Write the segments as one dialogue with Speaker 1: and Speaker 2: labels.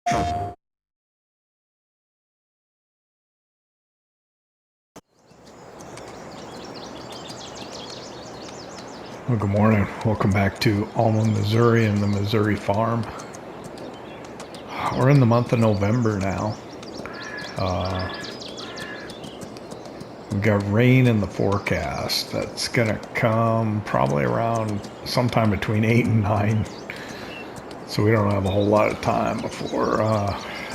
Speaker 1: Well, good morning. Welcome back to Alma, Missouri and the Missouri farm. We're in the month of November now. We've got rain in the forecast. That's gonna come probably around sometime between 8 and 9. So we don't have a whole lot of time before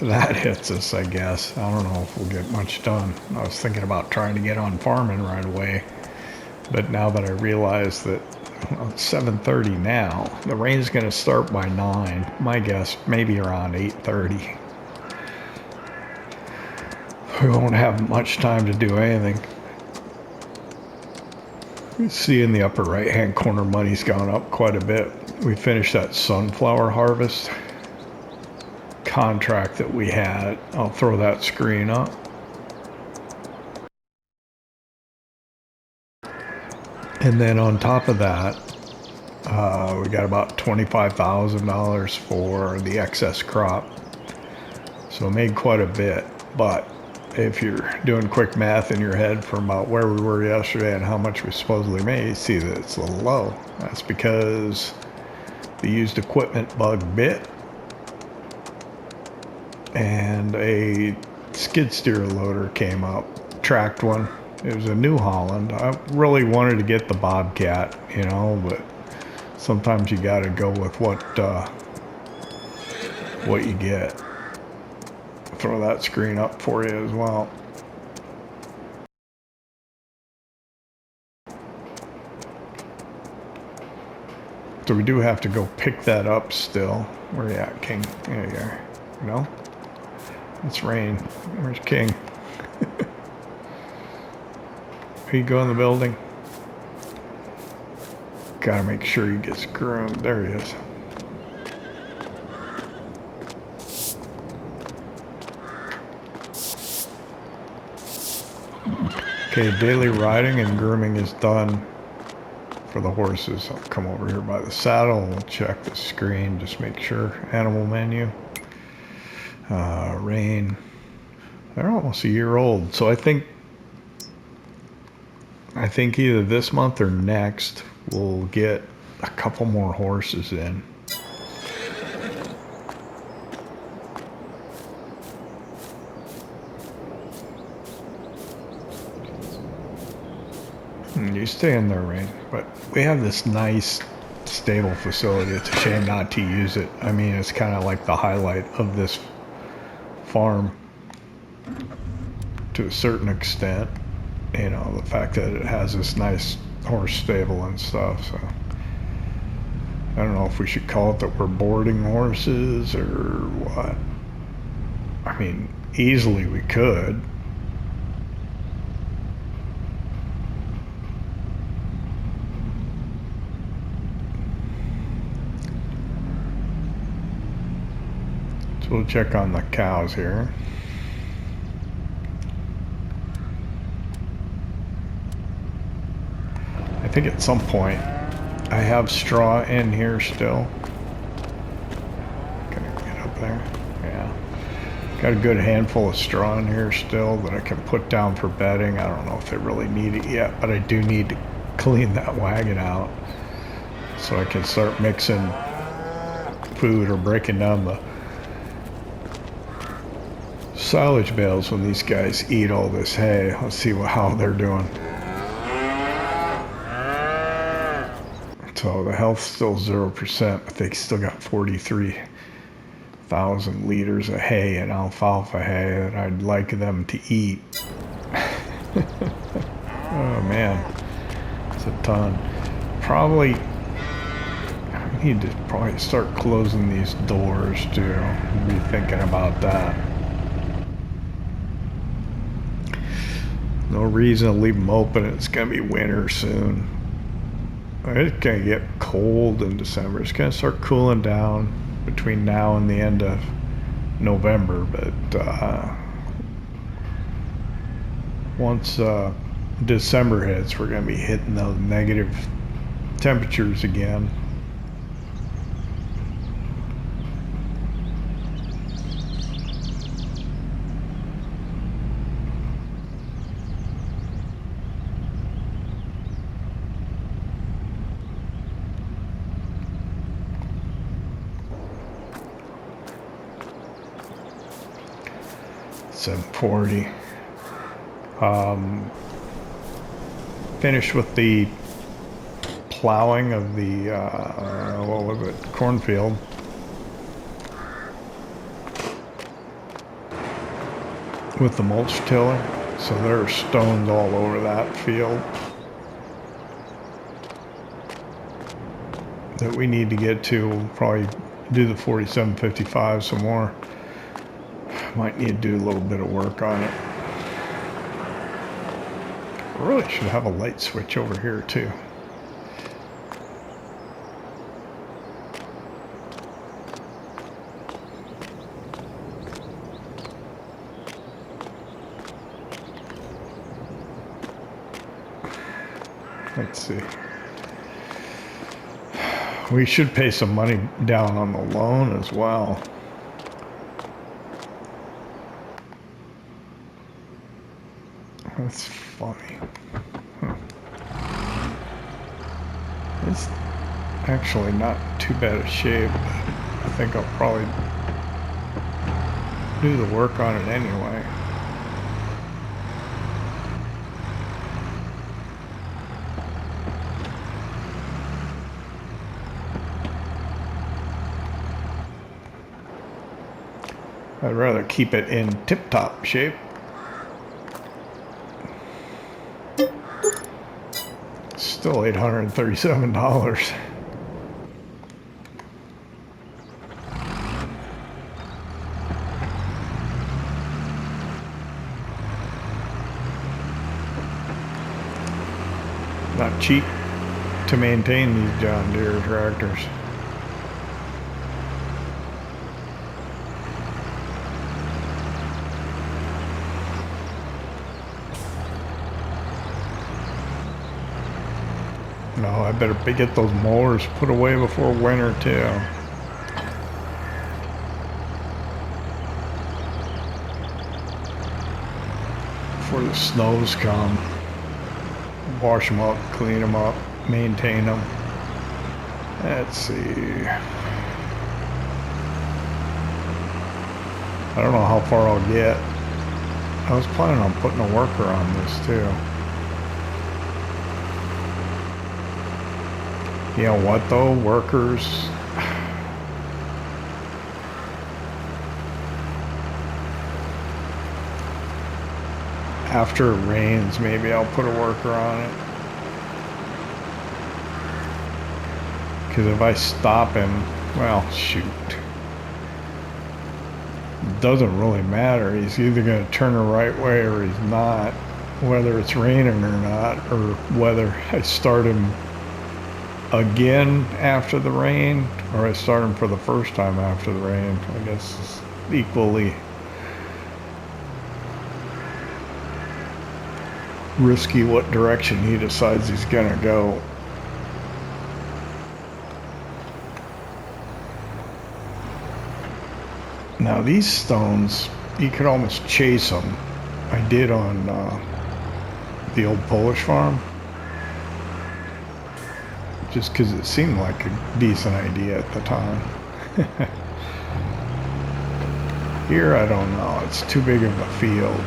Speaker 1: that hits us, I guess. I don't know if we'll get much done. I was thinking about trying to get on farming right away. But now that I realize that it's 7:30 now, the rain's going to start by 9. My guess, maybe around 8:30. We won't have much time to do anything. You see in the upper right-hand corner, money's gone up quite a bit. We finished that sunflower harvest contract that we had. I'll throw that screen up. And then on top of that, we got about $25,000 for the excess crop. So made quite a bit. But if you're doing quick math in your head from about where we were yesterday and how much we supposedly made, you see that it's a little low. That's because the used equipment bug bit and a skid steer loader came up, tracked one. It was a New Holland. I really wanted to get the Bobcat, you know, but sometimes you got to go with what you get. I'll throw that screen up for you as well. So we do have to go pick that up still. Where you at, King? There you are. No? It's rain. Where's King? He go in the building. Gotta make sure he gets groomed. There he is. Okay, daily riding and grooming is done for the horses. I'll come over here by the saddle and we'll check the screen. Just make sure. Animal menu. Rain. They're almost a year old. So I think either this month or next we'll get a couple more horses in. You stay in there, Rain. But we have this nice stable facility. It's a shame not to use it. I mean, it's kind of like the highlight of this farm to a certain extent. You know, the fact that it has this nice horse stable and stuff. So I don't know if we should call it that we're boarding horses or what. I mean, easily we could. So we'll check on the cows here. I think at some point I have straw in here still. Can I get up there? Yeah. Got a good handful of straw in here still that I can put down for bedding. I don't know if they really need it yet, but I do need to clean that wagon out so I can start mixing food or breaking down the silage bales when these guys eat all this hay. Let's see how they're doing. So the health's still 0%, but they still got 43,000 liters of hay and alfalfa hay that I'd like them to eat. Oh man, it's a ton. Probably, I need to probably start closing these doors too. I'll be thinking about that. No reason to leave them open. It's gonna be winter soon. It's gonna get cold in December. It's gonna start cooling down between now and the end of November, but once December hits, we're gonna be hitting those negative temperatures again. 740. Finished with the plowing of the, what was it, cornfield. With the mulch tiller. So there are stones all over that field that we need to get to. We'll probably do the 4755 some more. Might need to do a little bit of work on it. Really should have a light switch over here too. Let's see. We should pay some money down on the loan as well. That's funny. It's actually not too bad a shape, but I think I'll probably do the work on it anyway. I'd rather keep it in tip-top shape. Still $837. Not cheap to maintain these John Deere tractors. No, I better get those mowers put away before winter too. Before the snows come. Wash them up, clean them up, maintain them. Let's see. I don't know how far I'll get. I was planning on putting a worker on this too. You know what though, workers, after it rains, maybe I'll put a worker on it. Because if I stop him, well, shoot. It doesn't really matter. He's either going to turn the right way or he's not, whether it's raining or not, or whether I start him again after the rain or I start him for the first time after the rain. I guess it's equally risky what direction he decides he's gonna go. Now these stones, you could almost chase them. I did on the old Polish farm. Just because it seemed like a decent idea at the time. Here, I don't know. It's too big of a field.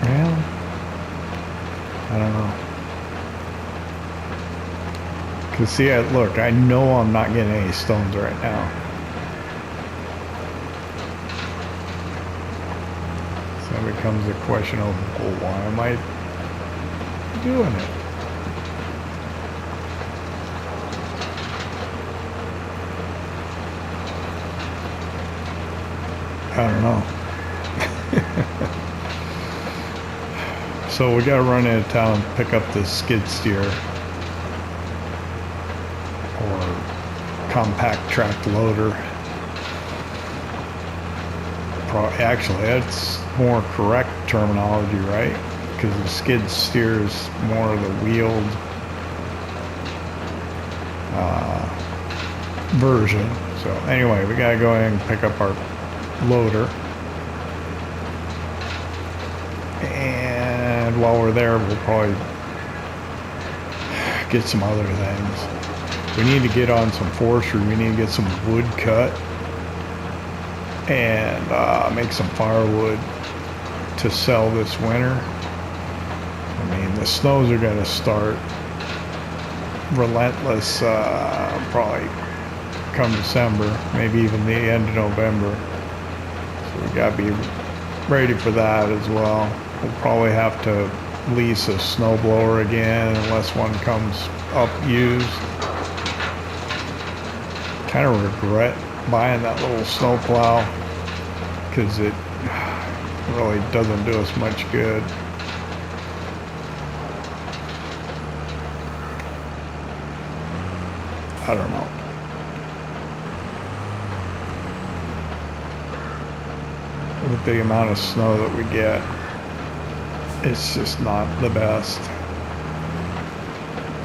Speaker 1: Well, I don't know. Because see, look, I know I'm not getting any stones right now. That becomes a question of, well, why am I doing it? I don't know. So we gotta run into town and pick up this skid steer or compact track loader. Actually, that's more correct terminology, right? Because the skid steer is more of the wheeled version. So anyway, we gotta go ahead and pick up our loader. And while we're there, we'll probably get some other things. we need to get on some forestry. We need to get some wood cut and make some firewood to sell this winter. I mean, the snows are going to start relentless probably come December, maybe even the end of November. So we got to be ready for that as well. We'll probably have to lease a snowblower again unless one comes up used. Kind of regret buying that little snowplow because it really doesn't do us much good. I don't know. With the amount of snow that we get, it's just not the best.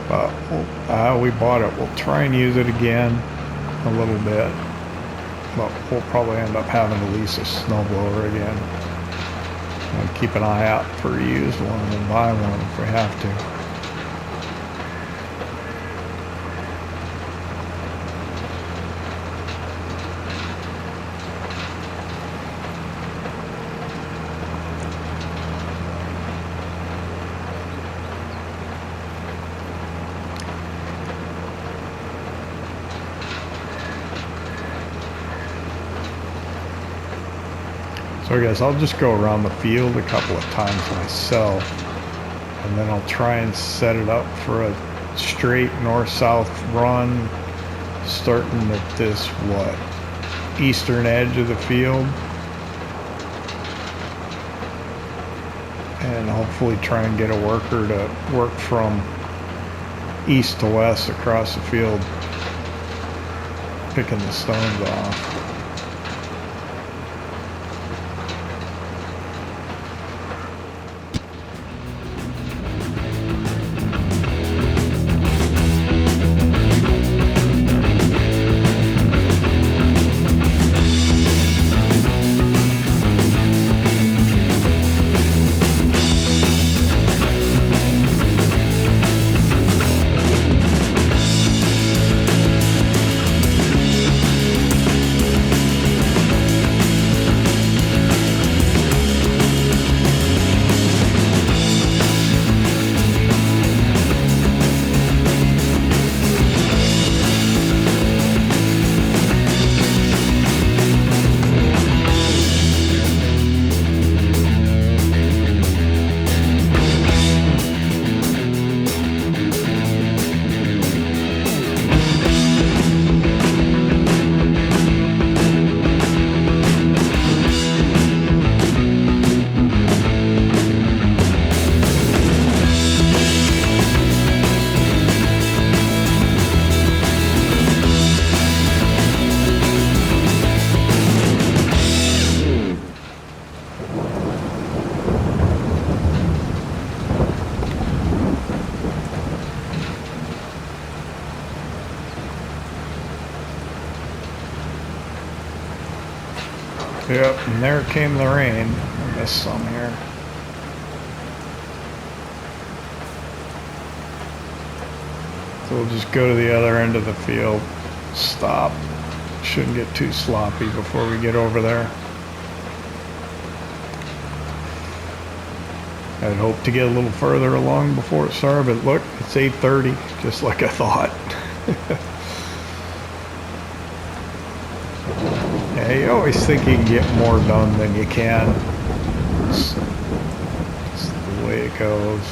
Speaker 1: But we bought it. We'll try and use it again a little bit, but we'll probably end up having to lease a snowblower again. And keep an eye out for a used one and buy one if we have to. So I guess I'll just go around the field a couple of times myself, and then I'll try and set it up for a straight north-south run, starting at this, eastern edge of the field, and hopefully try and get a worker to work from east to west across the field, picking the stones off. Yep, and there came the rain. I missed some here. So we'll just go to the other end of the field, stop. Shouldn't get too sloppy before we get over there. I'd hope to get a little further along before it started, but look, it's 8:30, just like I thought. Yeah, you always think you can get more done than you can. It's the way it goes.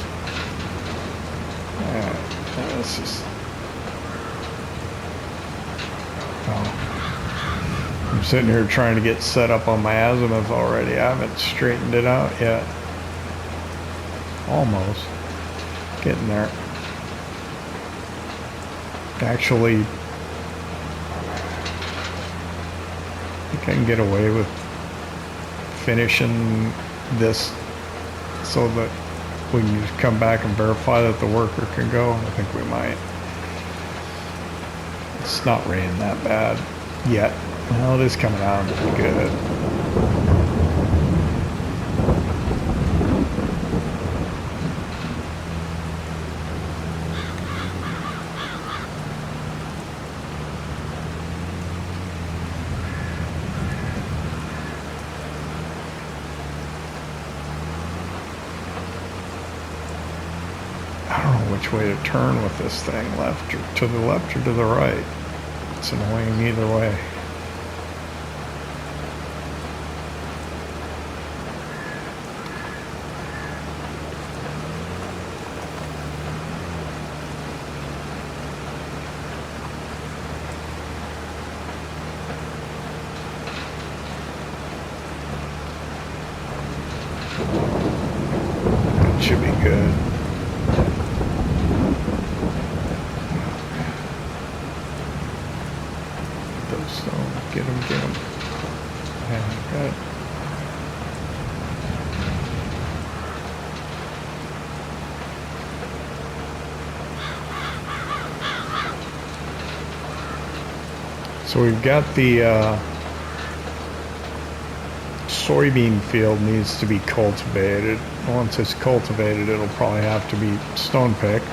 Speaker 1: Yeah, that's just... Oh. I'm sitting here trying to get set up on my azimuth already. I haven't straightened it out yet. Almost. Getting there. Actually, I think I can get away with finishing this so that we can come back and verify that the worker can go. I think we might. It's not raining that bad yet. Well, it is coming out pretty good. which way to turn with this thing, left or to the left or to the right. It's annoying either way. Should be good. Those stones, get them, get them. Yeah, got it. So we've got the soybean field needs to be cultivated. Once it's cultivated, it'll probably have to be stone picked.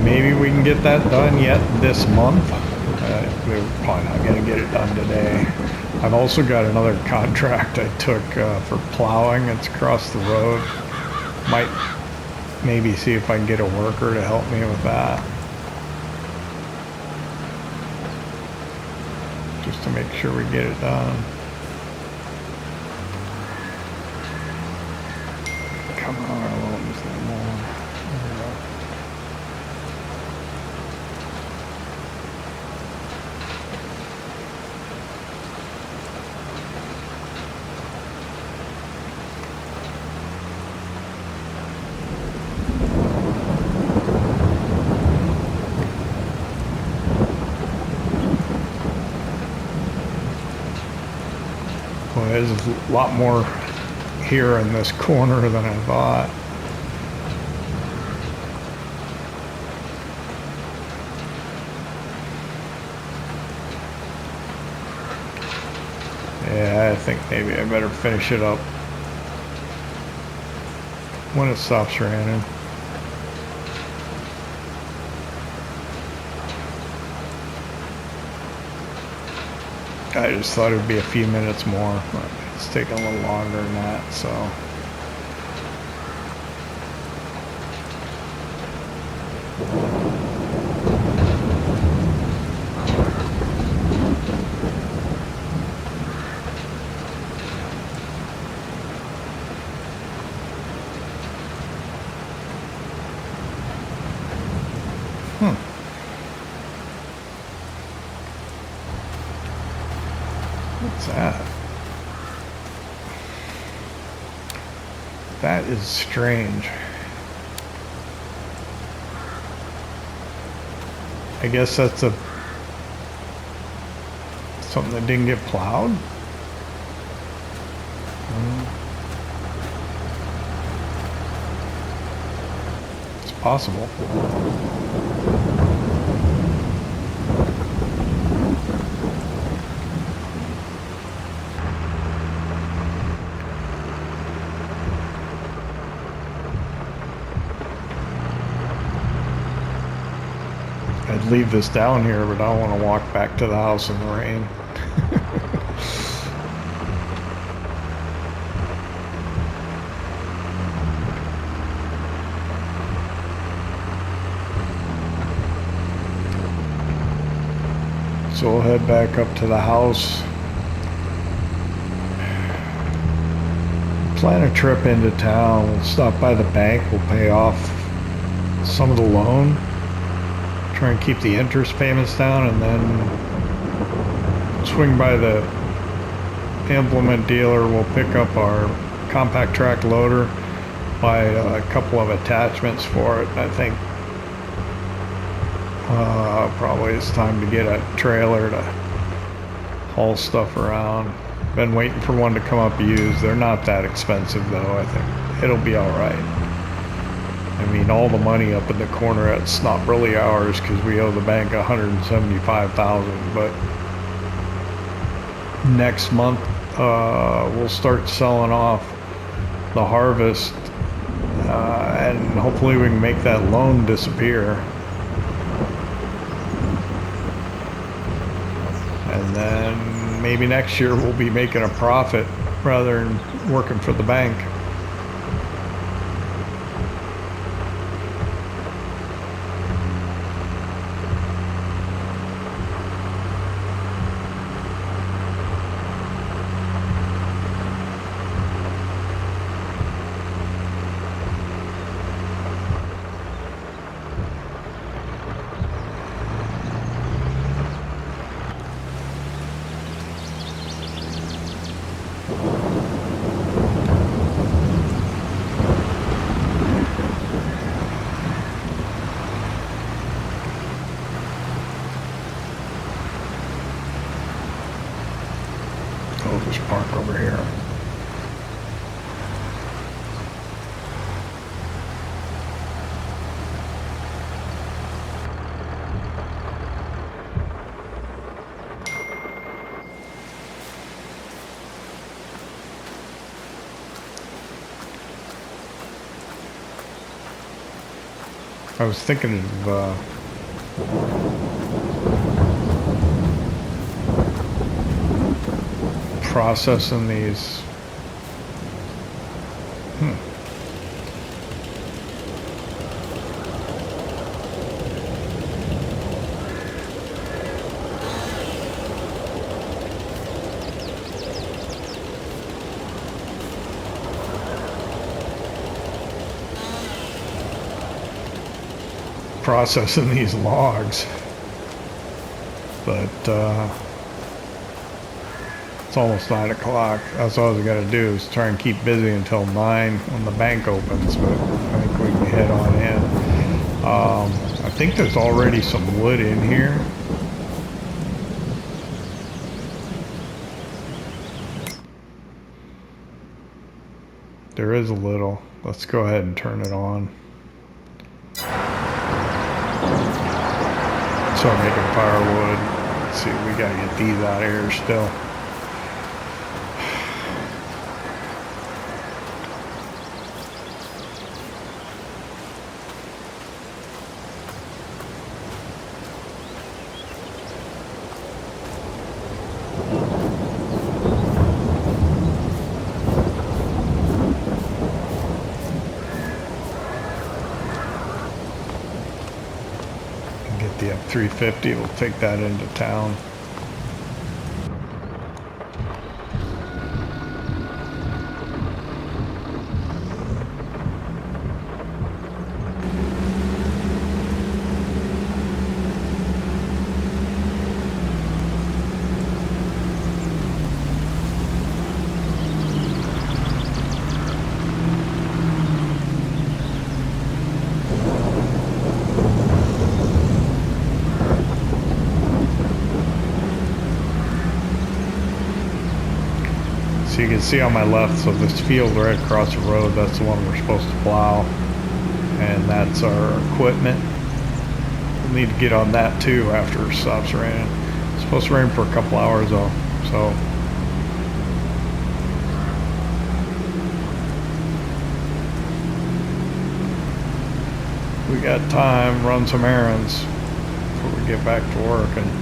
Speaker 1: Maybe we can get that done yet this month. We're probably not going to get it done today. I've also got another contract I took for plowing. It's across the road. Might maybe see if I can get a worker to help me with that. Just to make sure we get it done. Come on, I won't use that more. There we go. Well, there's a lot more here in this corner than I thought. Yeah, I think maybe I better finish it up when it stops raining. I just thought it would be a few minutes more, but it's taking a little longer than that, so. What's that? That is strange. I guess that's something that didn't get plowed. It's possible. I'd leave this down here, but I don't want to walk back to the house in the rain. So we'll head back up to the house. Plan a trip into town. We'll stop by the bank. We'll pay off some of the loan. Try and keep the interest payments down, and then swing by the implement dealer. We'll pick up our compact track loader, buy a couple of attachments for it. I think probably it's time to get a trailer to haul stuff around. Been waiting for one to come up used. They're not that expensive though. I think it'll be all right. I mean, all the money up in the corner, it's not really ours because we owe the bank $175,000. But next month, we'll start selling off the harvest, and hopefully we can make that loan disappear. And then maybe next year we'll be making a profit rather than working for the bank. I'll just park over here. I was thinking of processing these. Processing these logs, but it's almost 9 o'clock. That's all I gotta do is try and keep busy until 9 when the bank opens, but I think we can head on in. I think there's already some wood in here. There is a little. Let's go ahead and turn it on. Start making firewood. Let's see, we gotta get these out of here still. The F350 will take that into town. So you can see on my left, so this field right across the road, that's the one we're supposed to plow. And that's our equipment. We'll need to get on that too after it stops raining. It's supposed to rain for a couple hours though, so. We got time, run some errands before we get back to work. And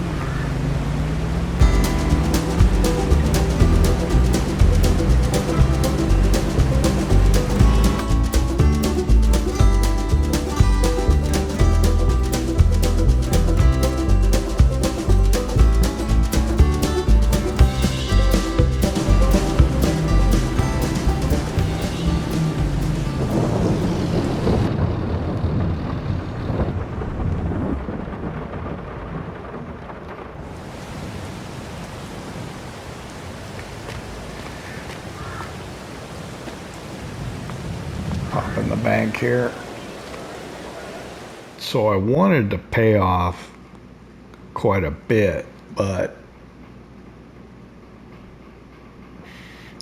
Speaker 1: pop in the bank here. So I wanted to pay off quite a bit, but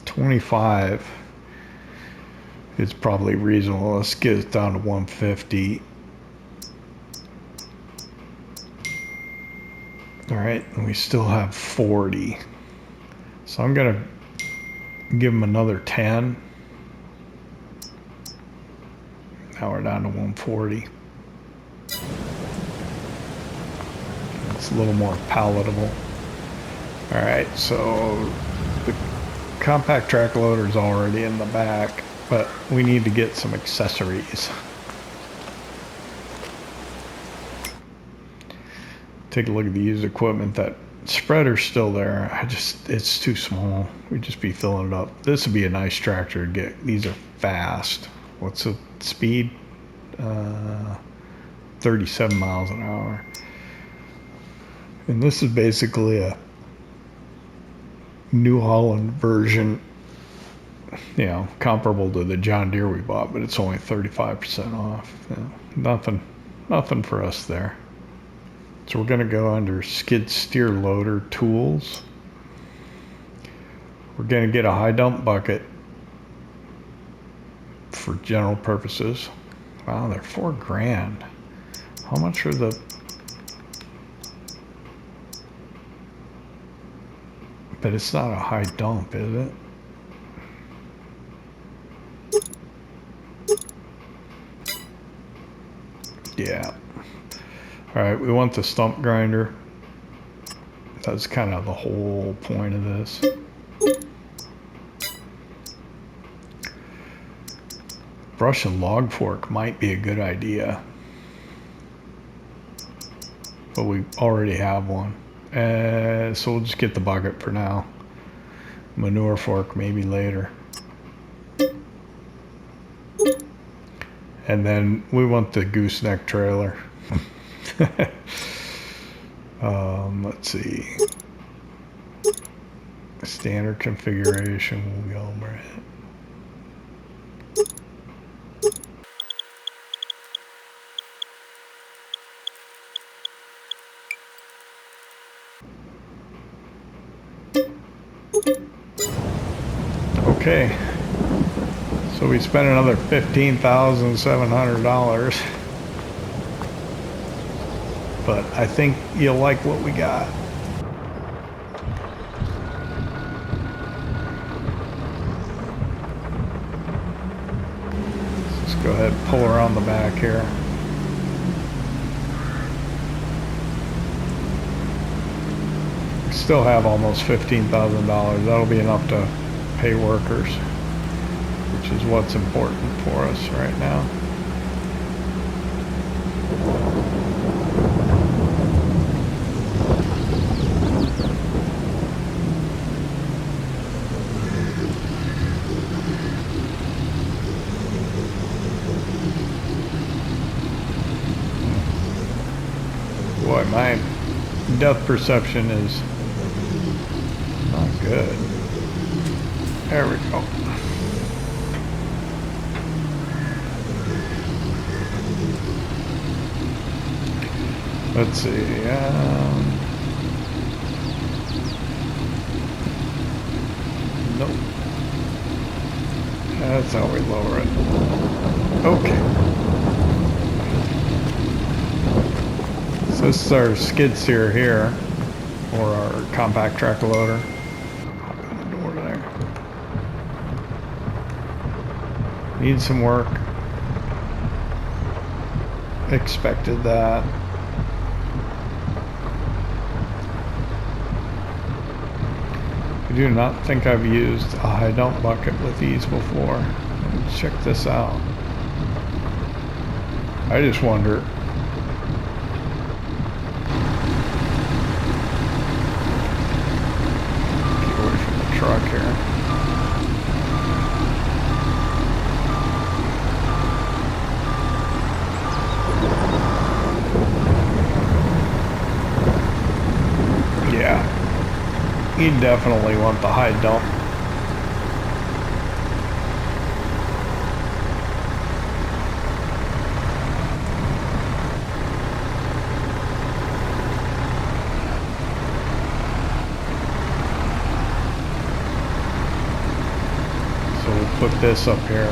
Speaker 1: 25 is probably reasonable. Let's get it down to 150. All right, and we still have 40. So I'm gonna give him another 10. Now we're down to 140. It's a little more palatable. All right, so the compact track loader is already in the back. but we need to get some accessories. Take a look at the used equipment. That spreader's still there. It's too small. We'd just be filling it up. This would be a nice tractor to get. These are fast. What's the speed? 37 miles an hour. And this is basically a New Holland version, you know, comparable to the John Deere we bought, but it's only 35% off. You know, nothing for us there. So we're going to go under skid steer loader tools. We're going to get a high dump bucket for general purposes. Wow, they're $4,000. How much are the... But it's not a high dump, is it? Yeah. All right, we want the stump grinder. That's kind of the whole point of this. Brush and log fork might be a good idea, but we already have one. So we'll just get the bucket for now. Manure fork maybe later. And then we want the gooseneck trailer. Let's see. Standard configuration, we'll go over it. Okay, so we spent another $15,700, but I think you'll like what we got. Let's go ahead and pull around the back here. We still have almost $15,000. That'll be enough to pay workers, which is what's important for us right now. Boy, my depth perception is not good. There we go. Let's see. Nope. That's how we lower it. Okay. So this is our skid steer here, or our compact track loader. Need some work. Expected that. I do not think I've used a high dump bucket with these before. Let's check this out. I just wonder. Get away from the truck here. You definitely want the high dump. So we'll put this up here.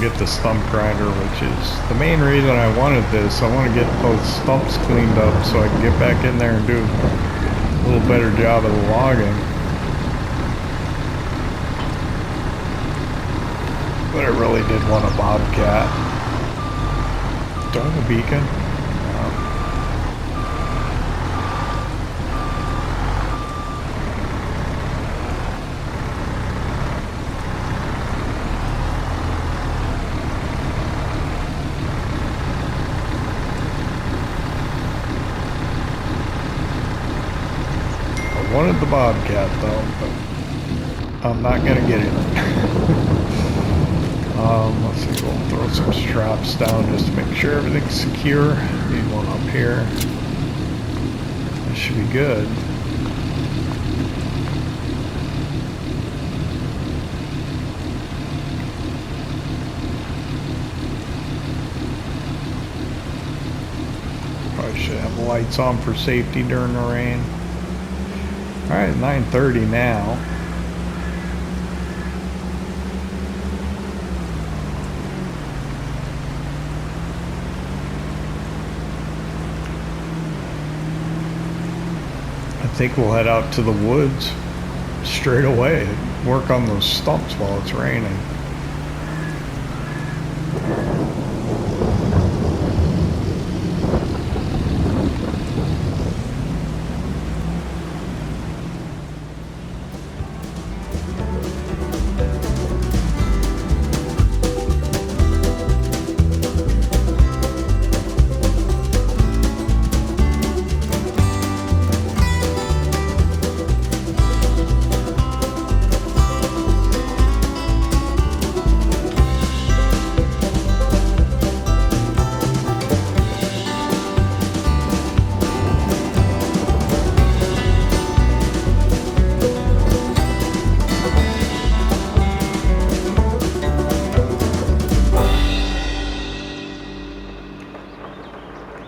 Speaker 1: Get the stump grinder, which is the main reason I wanted this. I want to get those stumps cleaned up so I can get back in there and do a little better job of the logging. But I really did want a bobcat. Do I have a beacon? I wanted the bobcat though, but I'm not gonna get it. Let's see, we'll throw some straps down just to make sure everything's secure. Need one up here. That should be good. Probably should have the lights on for safety during the rain. Alright, 9:30 now. I think we'll head out to the woods straight away and work on those stumps while it's raining.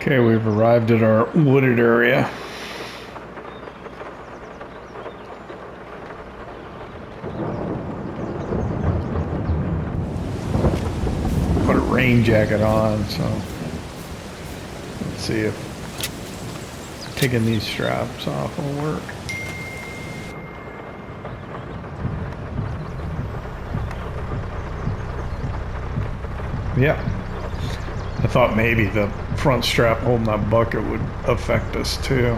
Speaker 1: Okay, we've arrived at our wooded area. Put a rain jacket on, so let's see if taking these straps off will work. Yeah. I thought maybe the front strap holding that bucket would affect us too.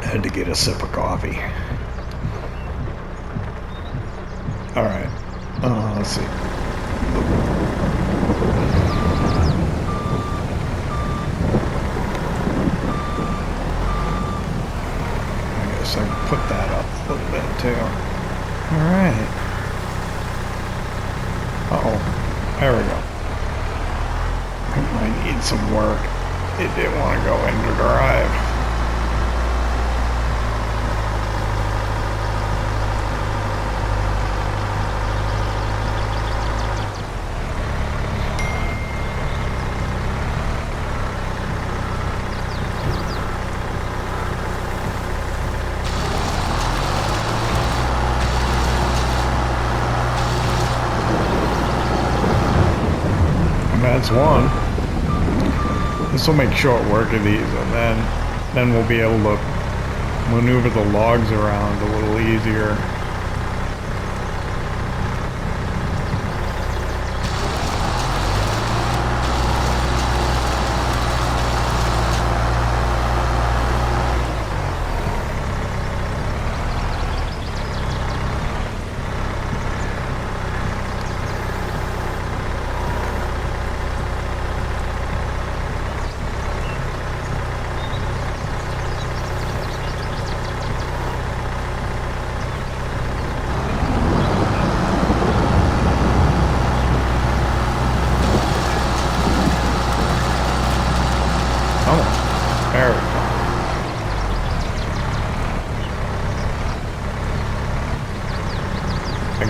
Speaker 1: Had to get a sip of coffee. All right, let's see. I can put that up a little bit too. Alright. Uh-oh. There we go. It might need some work. It didn't want to go into drive. That's one. This will make short work of these, and then we'll be able to maneuver the logs around a little easier.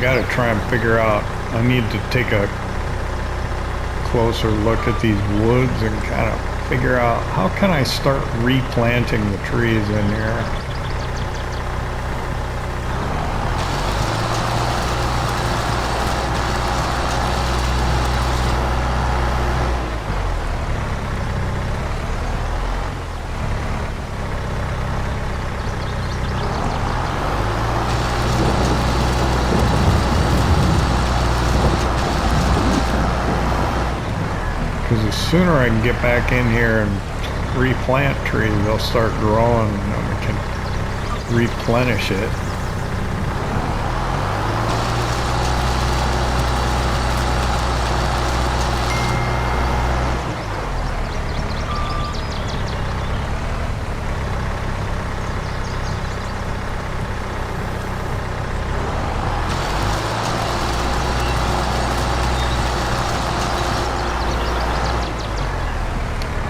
Speaker 1: Got to try and figure out, I need to take a closer look at these woods and kind of figure out how can I start replanting the trees in here. sooner I can get back in here and replant trees, they'll start growing and we can replenish it.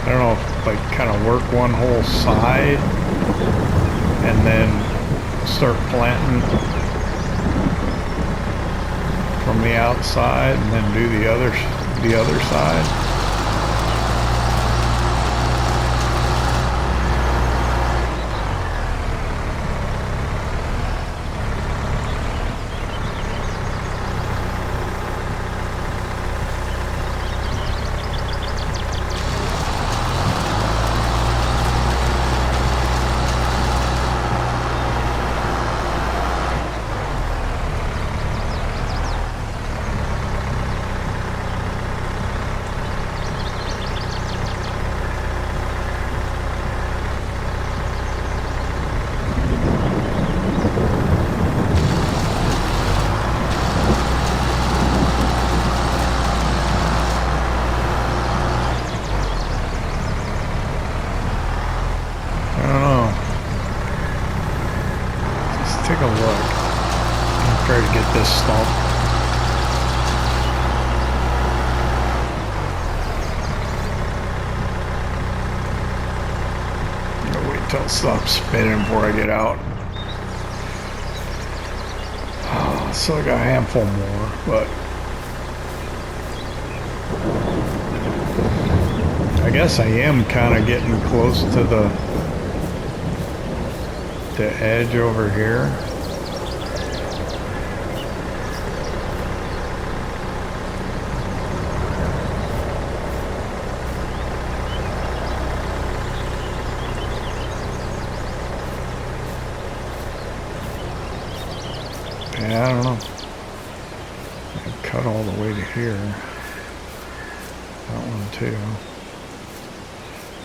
Speaker 1: I don't know if like kind of work one whole side and then start planting from the outside and then do the other side. Take a look and try to get this stump. I'm gonna wait till it stops spinning before I get out. Oh, still got a handful more, but I guess I am kind of getting close to the edge over here. Yeah, I don't know. I cut all the way to here. That one too.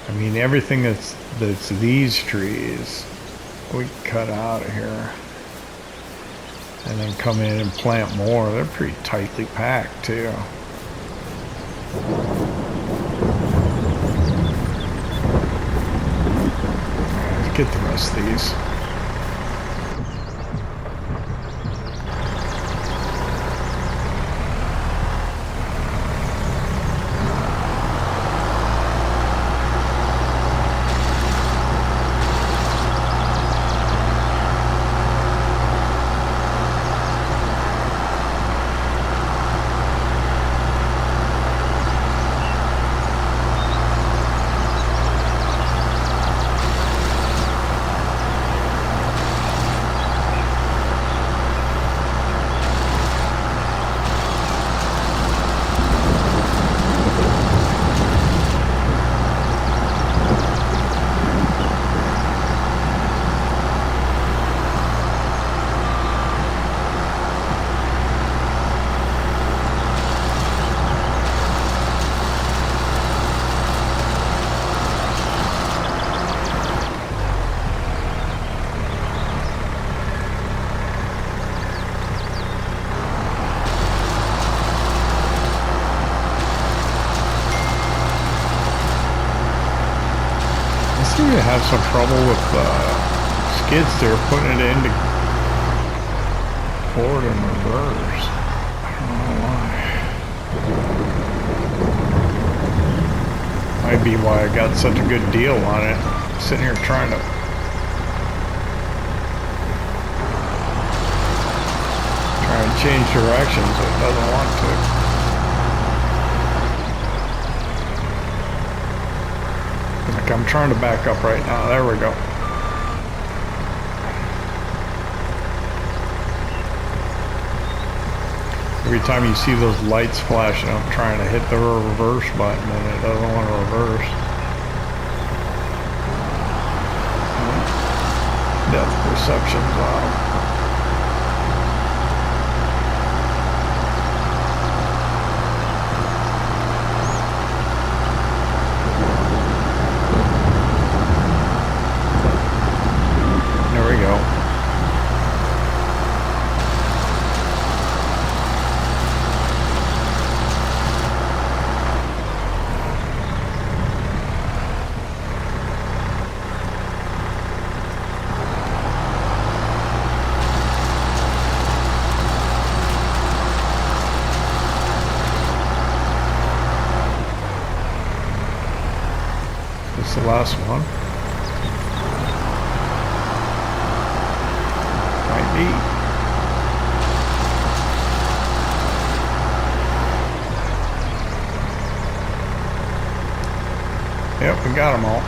Speaker 1: I mean, everything that's these trees we cut out of here and then come in and plant more. They're pretty tightly packed too. Let's get the rest of these. I seem to have some trouble with skids there, putting it into forward and reverse. I don't know why. Might be why I got such a good deal on it. I'm sitting here trying to change directions, it doesn't want to. Like I'm trying to back up right now. There we go. Every time you see those lights flashing, I'm trying to hit the reverse button and it doesn't want to reverse. Depth perception's off. It's the last one. Might be. Yep, we got them all.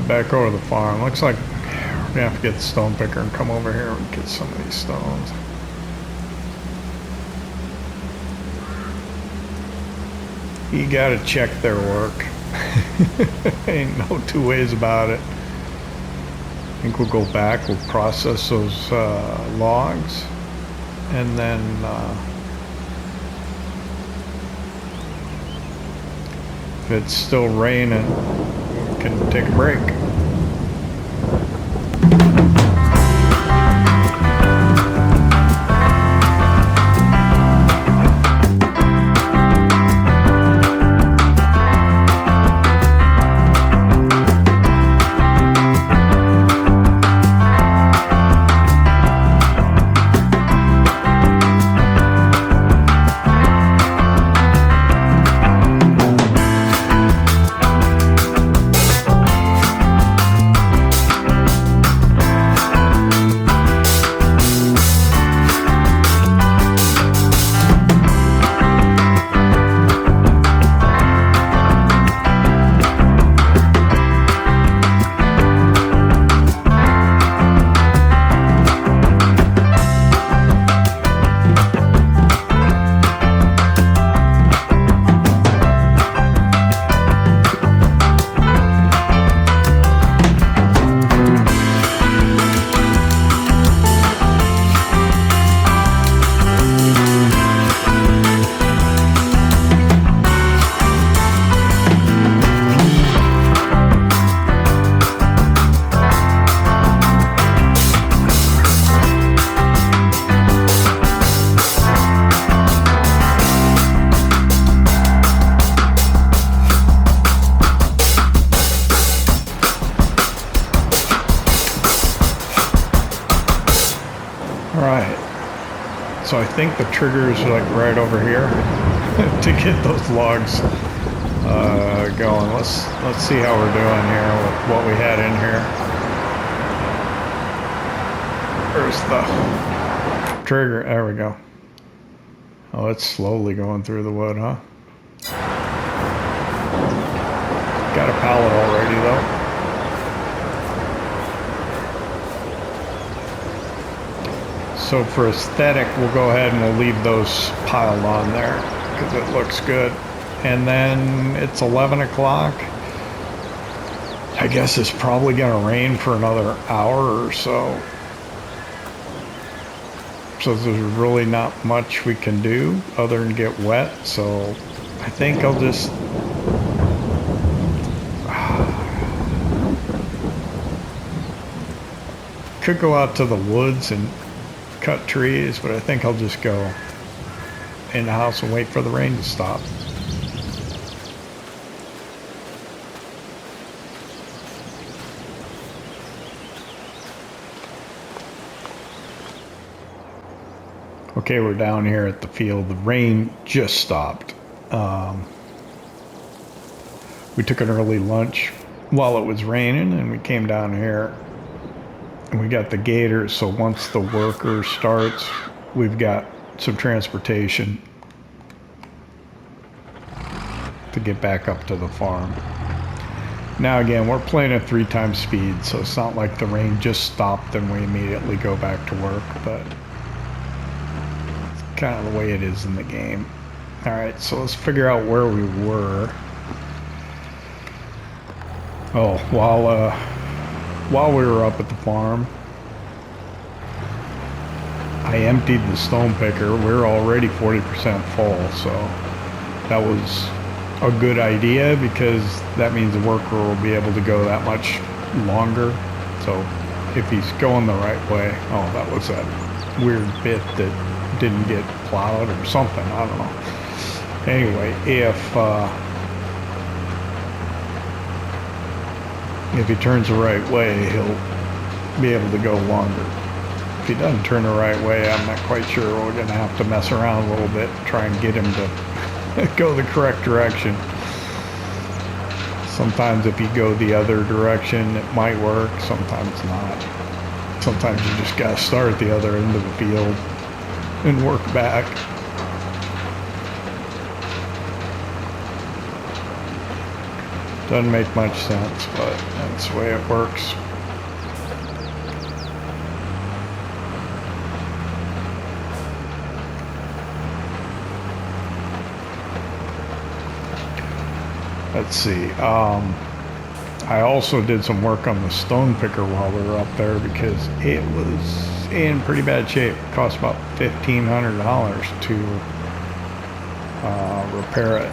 Speaker 1: Back over to the farm. Looks like we're gonna have to get the stone picker and come over here and get some of these stones. You gotta check their work. Ain't no two ways about it. I think we'll go back, we'll process those logs, and then if it's still raining, can take a break. So I think the trigger is like right over here to get those logs going. Let's see how we're doing here with what we had in here. Where's the trigger? There we go. Oh, it's slowly going through the wood, huh? Got a pallet already though. So for aesthetic, we'll go ahead and we'll leave those piled on there because it looks good. And then it's 11 o'clock. I guess it's probably going to rain for another hour or so. So there's really not much we can do other than get wet. So I think I'll just... could go out to the woods and cut trees, but I think I'll just go in the house and wait for the rain to stop. Okay, we're down here at the field. The rain just stopped. We took an early lunch while it was raining, and we came down here and we got the gators. So once the worker starts, we've got some transportation to get back up to the farm. Now again, we're playing at 3 times speed, so it's not like the rain just stopped and we immediately go back to work, but it's kind of the way it is in the game. All right, so let's figure out where we were. Oh, while we were up at the farm, I emptied the stone picker. We're already 40% full, so that was a good idea because that means the worker will be able to go that much longer. So if he's going the right way, oh, that was that weird bit that didn't get plowed or something, I don't know. Anyway, if he turns the right way, he'll be able to go longer. If he doesn't turn the right way, I'm not quite sure. We're going to have to mess around a little bit and try and get him to go the correct direction. Sometimes if you go the other direction, it might work. Sometimes not. Sometimes you just got to start at the other end of the field and work back. Doesn't make much sense, but that's the way it works. Let's see. I also did some work on the stone picker while we were up there because it was in pretty bad shape. It cost about $1,500 to repair it.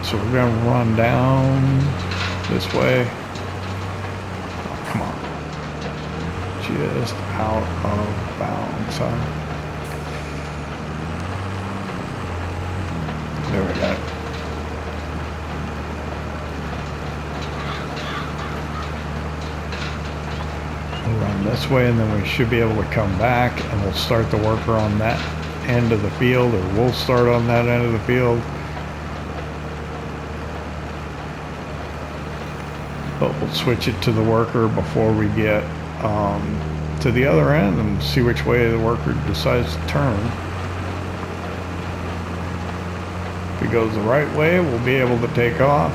Speaker 1: So we're going to run down this way. Oh, come on. Just out of bounds, huh? There we go. We'll run this way and then we should be able to come back and we'll start the worker on that end of the field, or we'll start on that end of the field. But we'll switch it to the worker before we get to the other end and see which way the worker decides to turn. If he goes the right way, we'll be able to take off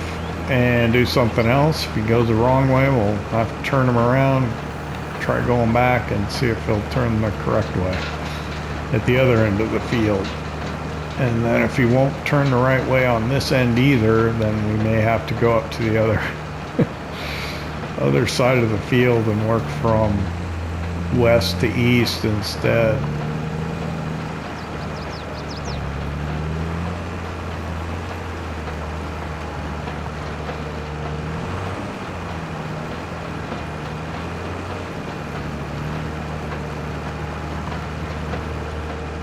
Speaker 1: and do something else. If he goes the wrong way, we'll have to turn him around, try going back and see if he'll turn the correct way at the other end of the field. And then if he won't turn the right way on this end either, then we may have to go up to the other side of the field and work from west to east instead.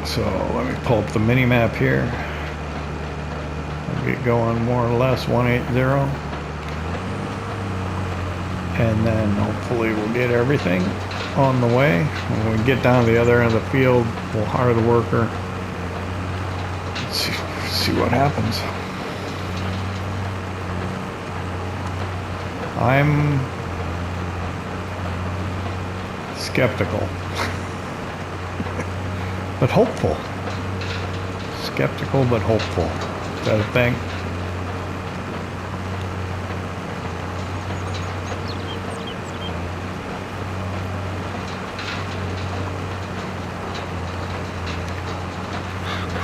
Speaker 1: So let me pull up the mini map here. I'll get going more or less 180. And then hopefully we'll get everything on the way. When we get down to the other end of the field, we'll hire the worker. See what happens. I'm skeptical, but hopeful. Skeptical but hopeful. Is that a thing?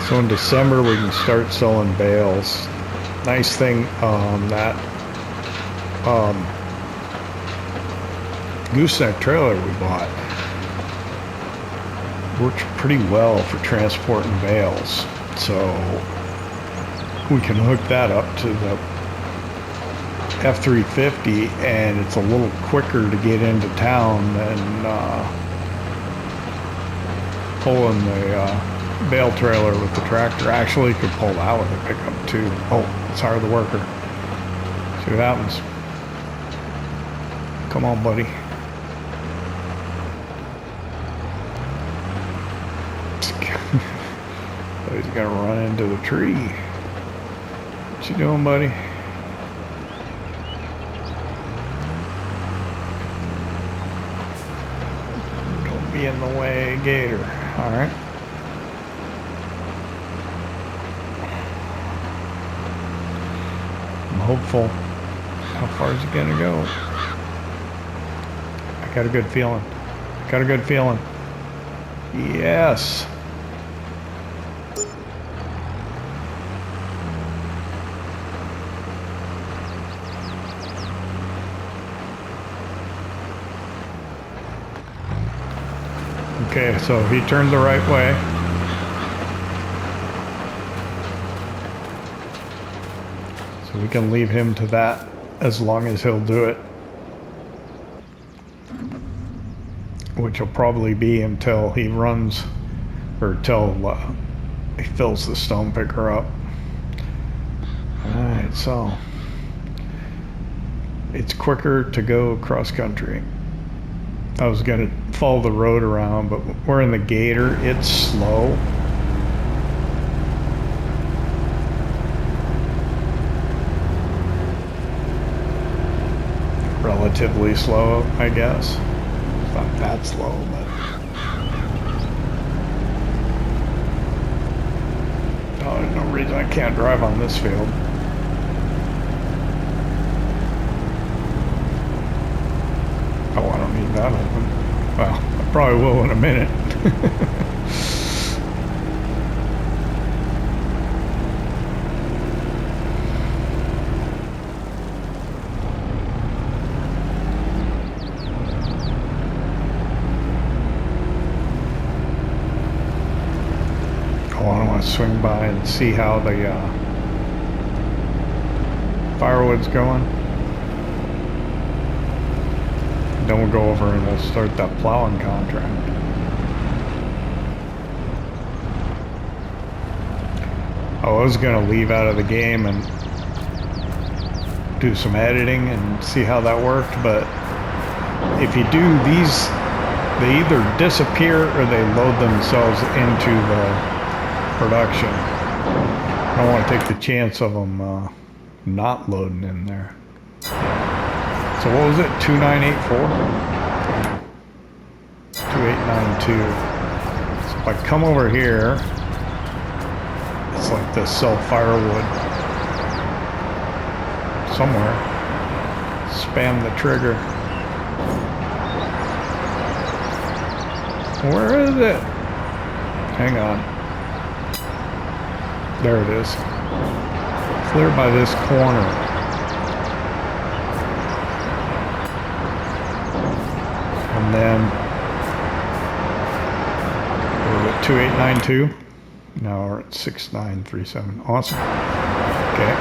Speaker 1: So in December we can start selling bales. Nice thing, that gooseneck trailer we bought works pretty well for transporting bales. So we can hook that up to the F350 and it's a little quicker to get into town than
Speaker 2: pulling the bale trailer with the tractor. Actually, could pull that with a pickup too. Oh, let's hire the worker. See what happens. Come on, buddy. He's gonna run into the tree. What you doing, buddy? Don't be in the way, Gator. All right. I'm hopeful. How far is he gonna go? I got a good feeling. Got a good feeling. Yes. Okay, so he turned the right way. So we can leave him to that as long as he'll do it. Which will probably be until he runs, or till he fills the stone picker up. Alright, so it's quicker to go cross country. I was gonna follow the road around, but we're in the Gator. It's slow. Relatively slow, I guess. It's not that slow, but oh, there's no reason I can't drive on this field. Oh, I don't need that open. Well, I probably will in a minute. Oh, I want to swing by and see how the firewood's going. Then we'll go over and we'll start that plowing contract. I was gonna leave out of the game and do some editing and see how that worked, but if you do these, they either disappear or they load themselves into the production. I don't want to take the chance of them not loading in there. So what was it? 2984? 2892. So if I come over here, it's like this sell firewood somewhere. Spam the trigger. Where is it? Hang on. There it is. Clear by this corner. And then, what was it, 2892? Now we're at 6937. Awesome. Okay.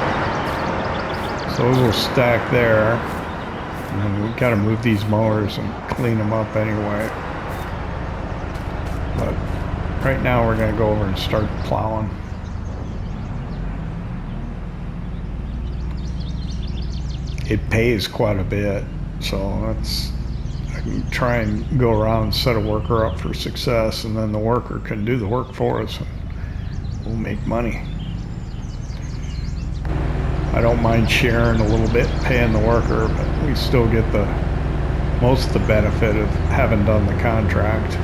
Speaker 2: So those will stack there. And then we gotta move these mowers and clean them up anyway. But right now we're gonna go over and start plowing. It pays quite a bit, so that's, I can try and go around and set a worker up for success, and then the worker can do the work for us and we'll make money. I don't mind sharing a little bit, paying the worker, but we still get the most of the benefit of having done the contract.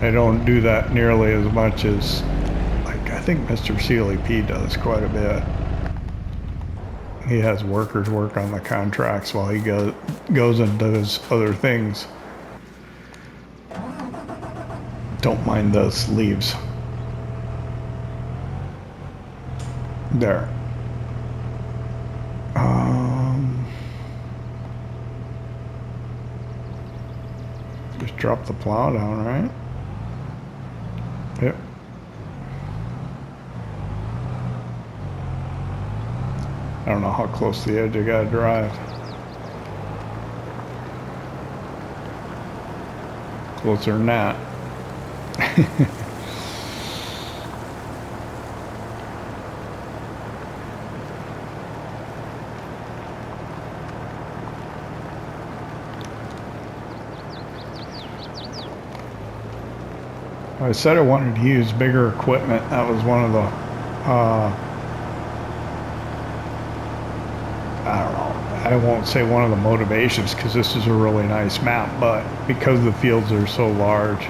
Speaker 2: I don't do that nearly as much as, like, I think Mr. CLEP does quite a bit. He has workers work on the contracts while he goes and does other things. Don't mind those leaves. There. Just drop the plow down, right? Yep. I don't know how close to the edge I gotta drive.
Speaker 1: closer than that. I said I wanted to use bigger equipment. That was one of the, I don't know, I won't say one of the motivations because this is a really nice map, but because the fields are so large,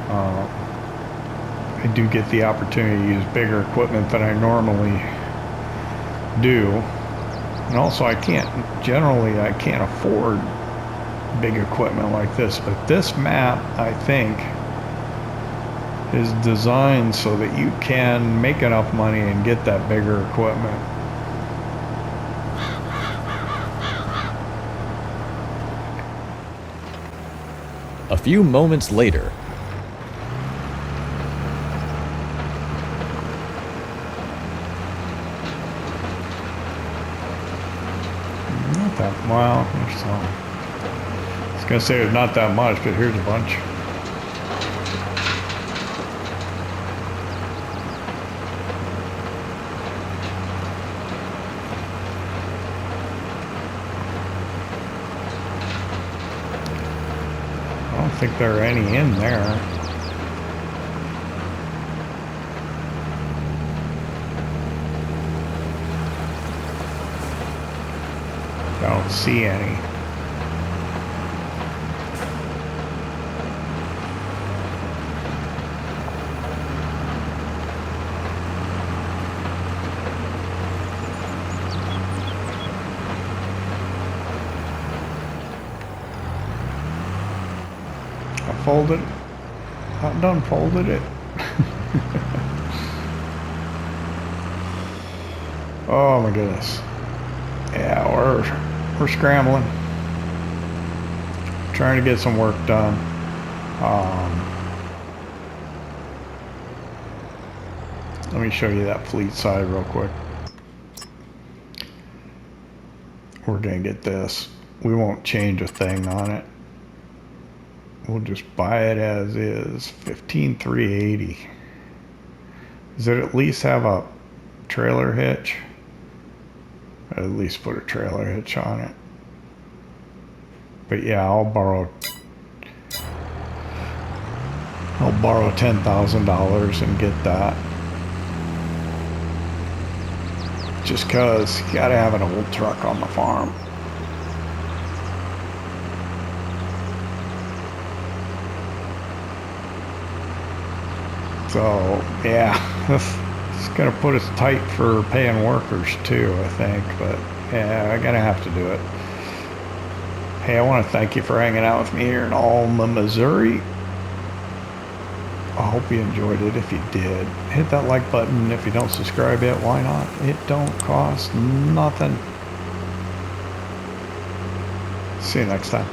Speaker 1: I do get the opportunity to use bigger equipment than I normally do. And also I can't afford big equipment like this, but this map, I think, is designed so that you can make enough money and get that bigger equipment.
Speaker 3: A few moments later.
Speaker 1: Not that, well, there's some. I was gonna say there's not that much, but here's a bunch. I don't think there are any in there. I don't see any. Folded. I've done folded it. Oh my goodness. Yeah, we're scrambling. Trying to get some work done. Let me show you that fleet side real quick. We're gonna get this. We won't change a thing on it. We'll just buy it as is. 15,380. Does it at least have a trailer hitch? At least put a trailer hitch on it. But yeah, I'll borrow $10,000 and get that. Just cause you gotta have an old truck on the farm. So yeah, it's gonna put us tight for paying workers too, I think, but yeah, I gotta have to do it. Hey, I want to thank you for hanging out with me here in Alma, Missouri. I hope you enjoyed it. If you did, hit that like button. If you don't subscribe yet, why not? It don't cost nothing. See you next time.